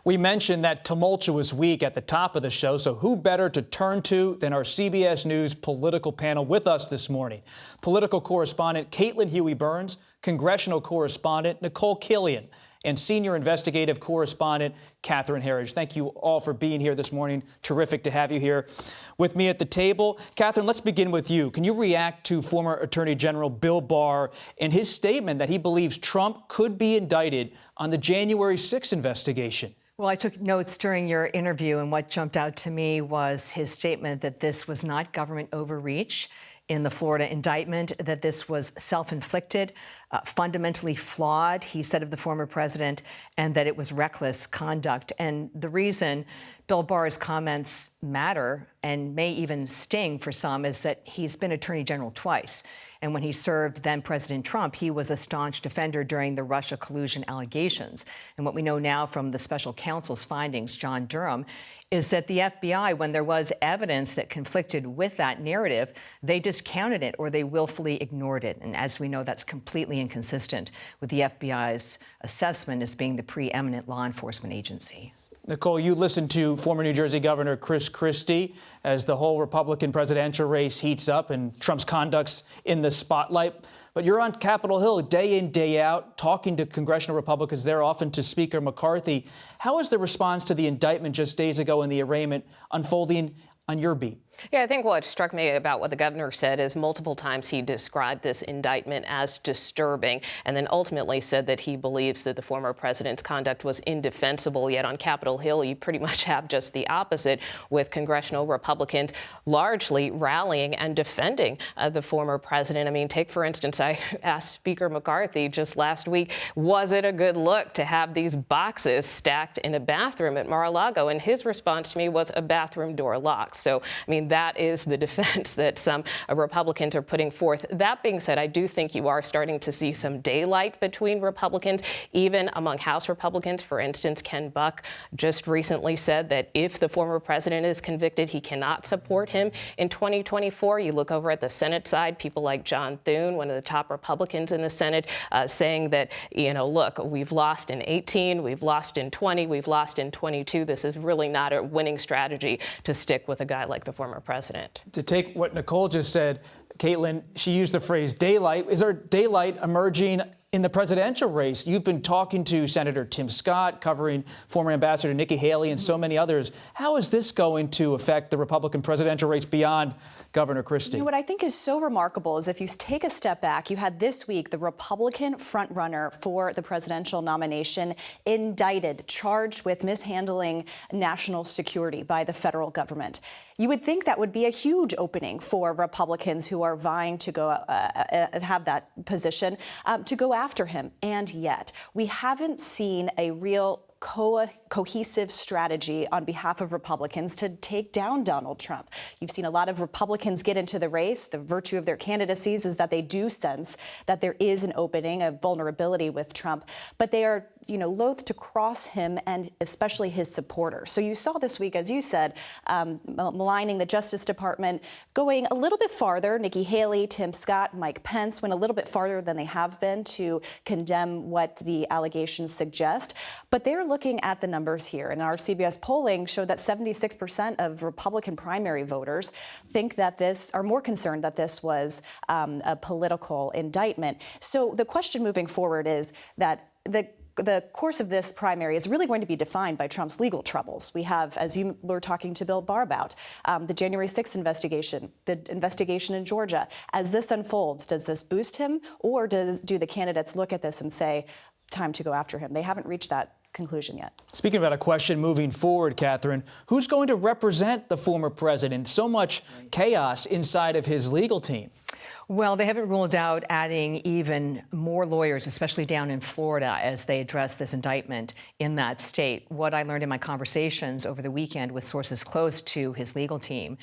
We mentioned that tumultuous week at the top of the show, so who better to turn to than our CBS News political panel with us this morning? Political correspondent Caitlin Huey-Burns, congressional correspondent Nikole Killion, and senior investigative correspondent Catherine Herridge. Thank you all for being here this morning. Terrific to have you here with me at the table. Catherine, let's begin with you. Can you react to former Attorney General Bill Barr and his statement that he believes Trump could be indicted on the January 6th investigation? Well, I took notes during your interview, and what jumped out to me was his statement that this was not government overreach in the Florida indictment, that this was self-inflicted, fundamentally flawed, he said of the former president, and that it was reckless conduct. And the reason Bill Barr's comments matter and may even sting for some is that he's been Attorney General twice. And when he served then-President Trump, he was a staunch defender during the Russia collusion allegations. And what we know now from the special counsel's findings, John Durham, is that the FBI, when there was evidence that conflicted with that narrative, they discounted it or they willfully ignored it. And as we know, that's completely inconsistent with the FBI's assessment as being the preeminent law enforcement agency. Nikole, you listened to former New Jersey Governor Chris Christie as the whole Republican presidential race heats up and Trump's conduct's in the spotlight. But you're on Capitol Hill day in, day out, talking to congressional Republicans there, often to Speaker McCarthy. How is the response to the indictment just days ago and the arraignment unfolding on your beat? Yeah, I think what struck me about what the governor said is multiple times he described this indictment as disturbing and then ultimately said that he believes that the former president's conduct was indefensible. Yet on Capitol Hill, you pretty much have just the opposite, with congressional Republicans largely rallying and defending the former president. I mean, take, for instance, I asked Speaker McCarthy just last week, was it a good look to have these boxes stacked in a bathroom at Mar-a-Lago? And his response to me was a bathroom door locked. So, I mean, that is the defense that some Republicans are putting forth. That being said, I do think you are starting to see some daylight between Republicans, even among House Republicans. For instance, Ken Buck just recently said that if the former president is convicted, he cannot support him in 2024. You look over at the Senate side, people like John Thune, one of the top Republicans in the Senate, saying that, you know, look, we've lost in 18, we've lost in 20, we've lost in 22. This is really not a winning strategy to stick with a guy like the former president. To take what Nikole just said, Caitlin, she used the phrase daylight. Is there daylight emerging in the presidential race? You've been talking to Senator Tim Scott, covering former Ambassador Nikki Haley and so many others. How is this going to affect the Republican presidential race beyond Governor Christie? You know, what I think is so remarkable is if you take a step back, you had this week the Republican frontrunner for the presidential nomination indicted, charged with mishandling national security by the federal government. You would think that would be a huge opening for Republicans who are vying to go have that position to go after him. And yet, we haven't seen a real cohesive strategy on behalf of Republicans to take down Donald Trump. You've seen a lot of Republicans get into the race. The virtue of their candidacies is that they do sense that there is an opening, a vulnerability with Trump, but they are, you know, loath to cross him and especially his supporters. So you saw this week, as you said, maligning the Justice Department, going a little bit farther. Nikki Haley, Tim Scott, Mike Pence went a little bit farther than they have been to condemn what the allegations suggest. But they're looking at the numbers here, and our CBS polling showed that 76% of Republican primary voters think that are more concerned that this was a political indictment. So the question moving forward is that the course of this primary is really going to be defined by Trump's legal troubles. We have, as you were talking to Bill Barr about, the January 6th investigation, the investigation in Georgia. As this unfolds, does this boost him, or do the candidates look at this and say, time to go after him? They haven't reached that conclusion yet. Speaking about a question moving forward, Catherine, who's going to represent the former president? So much chaos inside of his legal team. Well, they haven't ruled out adding even more lawyers, especially down in Florida, as they address this indictment in that state. What I learned in my conversations over the weekend with sources close to his legal team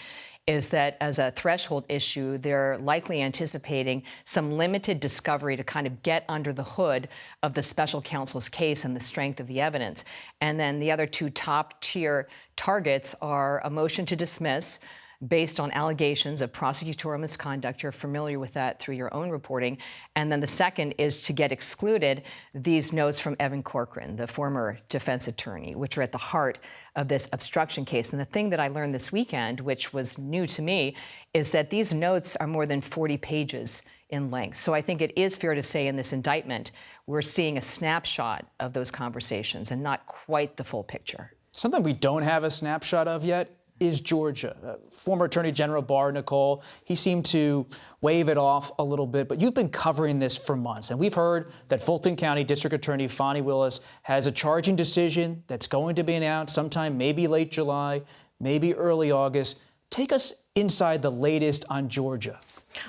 is that as a threshold issue, they're likely anticipating some limited discovery to kind of get under the hood of the special counsel's case and the strength of the evidence. And then the other two top-tier targets are a motion to dismiss based on allegations of prosecutorial misconduct. You're familiar with that through your own reporting. And then the second is to get excluded these notes from Evan Corcoran, the former defense attorney, which are at the heart of this obstruction case. And the thing that I learned this weekend, which was new to me, is that these notes are more than 40 pages in length. So I think it is fair to say in this indictment, we're seeing a snapshot of those conversations and not quite the full picture. Something we don't have a snapshot of yet is Georgia. Former Attorney General Barr, Nikole, he seemed to wave it off a little bit, but you've been covering this for months, and we've heard that Fulton County District Attorney Fani Willis has a charging decision that's going to be announced sometime maybe late July, maybe early August. Take us inside the latest on Georgia.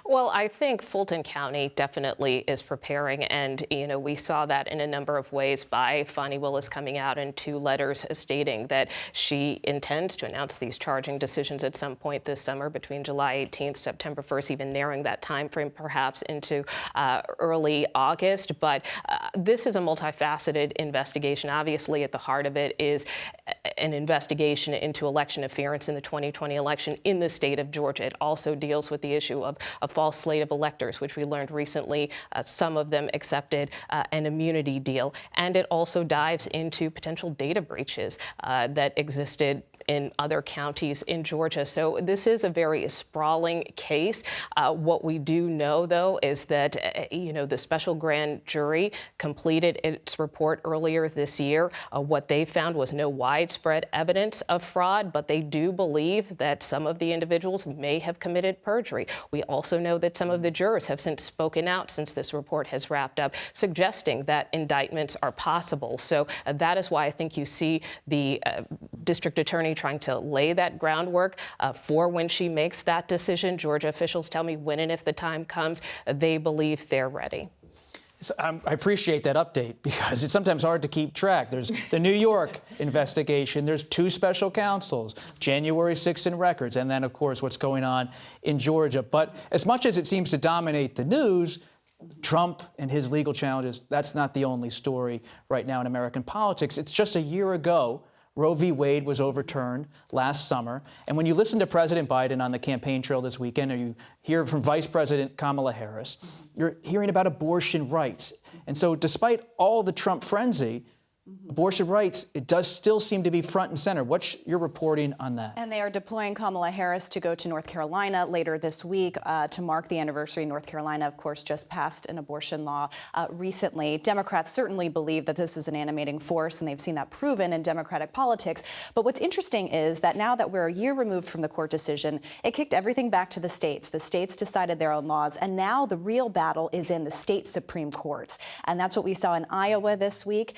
Well, I think Fulton County definitely is preparing, and we saw that in a number of ways by Fani Willis coming out in 2 letters stating that she intends to announce these charging decisions at some point this summer between July 18th, September 1st, even narrowing that time frame perhaps into early August. But this is a multifaceted investigation. Obviously, at the heart of it is an investigation into election interference in the 2020 election in the state of Georgia. It also deals with the issue of a false slate of electors, which we learned recently some of them accepted an immunity deal. And it also dives into potential data breaches that existed in other counties in Georgia. So this is a very sprawling case. What we do know, though, is that, the special grand jury completed its report earlier this year. What they found was no widespread evidence of fraud, but they do believe that some of the individuals may have committed perjury. We also know that some of the jurors have since spoken out since this report has wrapped up, suggesting that indictments are possible. So that is why I think you see the district attorney trying to lay that groundwork for when she makes that decision. Georgia officials tell me when and if the time comes, they believe they're ready. I appreciate that update because it's sometimes hard to keep track. There's the New York investigation. There's 2 special counsels, January 6th in records, and then, of course, what's going on in Georgia. But as much as it seems to dominate the news, Trump and his legal challenges, that's not the only story right now in American politics. It's just a year ago Roe v. Wade was overturned last summer. And when you listen to President Biden on the campaign trail this weekend, or you hear from Vice President Kamala Harris, you're hearing about abortion rights. And so despite all the Trump frenzy, abortion rights, it does still seem to be front and center. What's your reporting on that? And they are deploying Kamala Harris to go to North Carolina later this week to mark the anniversary. North Carolina, of course, just passed an abortion law recently. Democrats certainly believe that this is an animating force, and they've seen that proven in Democratic politics. But what's interesting is that now that we're a year removed from the court decision, it kicked everything back to the states. The states decided their own laws, and now the real battle is in the state Supreme Courts. And that's what we saw in Iowa this week.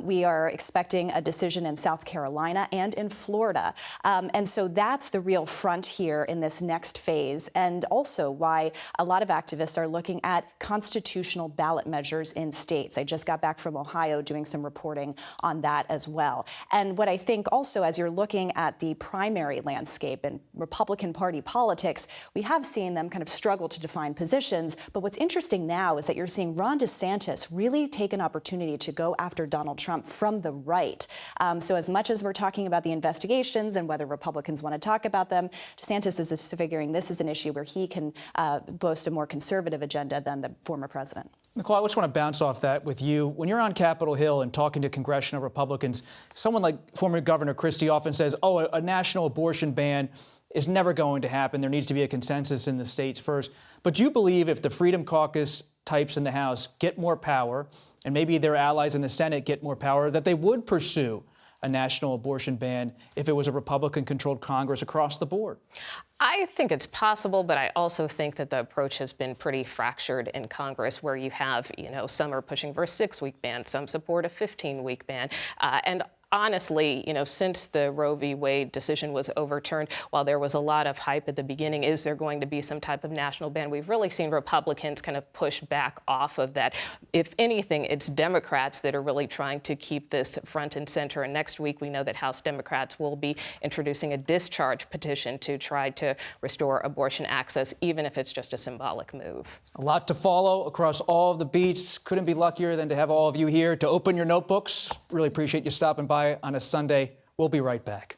We are expecting a decision in South Carolina and in Florida. And so that's the real front here in this next phase, and also why a lot of activists are looking at constitutional ballot measures in states. I just got back from Ohio doing some reporting on that as well. And what I think also, as you're looking at the primary landscape and Republican Party politics, we have seen them kind of struggle to define positions. But what's interesting now is that you're seeing Ron DeSantis really take an opportunity to go after Donald Trump from the right. So as much as we're talking about the investigations and whether Republicans want to talk about them, DeSantis is figuring this is an issue where he can boast a more conservative agenda than the former president. Nikole, I just want to bounce off that with you. When you're on Capitol Hill and talking to congressional Republicans, someone like former Governor Christie often says, oh, a national abortion ban is never going to happen. There needs to be a consensus in the states first. But you believe if the Freedom Caucus types in the House get more power, and maybe their allies in the Senate get more power, that they would pursue a national abortion ban if it was a Republican-controlled Congress across the board? I think it's possible, but I also think that the approach has been pretty fractured in Congress, where you have, some are pushing for a 6-week ban, some support a 15-week ban, and honestly, since the Roe v. Wade decision was overturned, while there was a lot of hype at the beginning, is there going to be some type of national ban? We've really seen Republicans kind of push back off of that. If anything, it's Democrats that are really trying to keep this front and center. And next week, we know that House Democrats will be introducing a discharge petition to try to restore abortion access, even if it's just a symbolic move. A lot to follow across all of the beats. Couldn't be luckier than to have all of you here to open your notebooks. Really appreciate you stopping by on a Sunday. We'll be right back.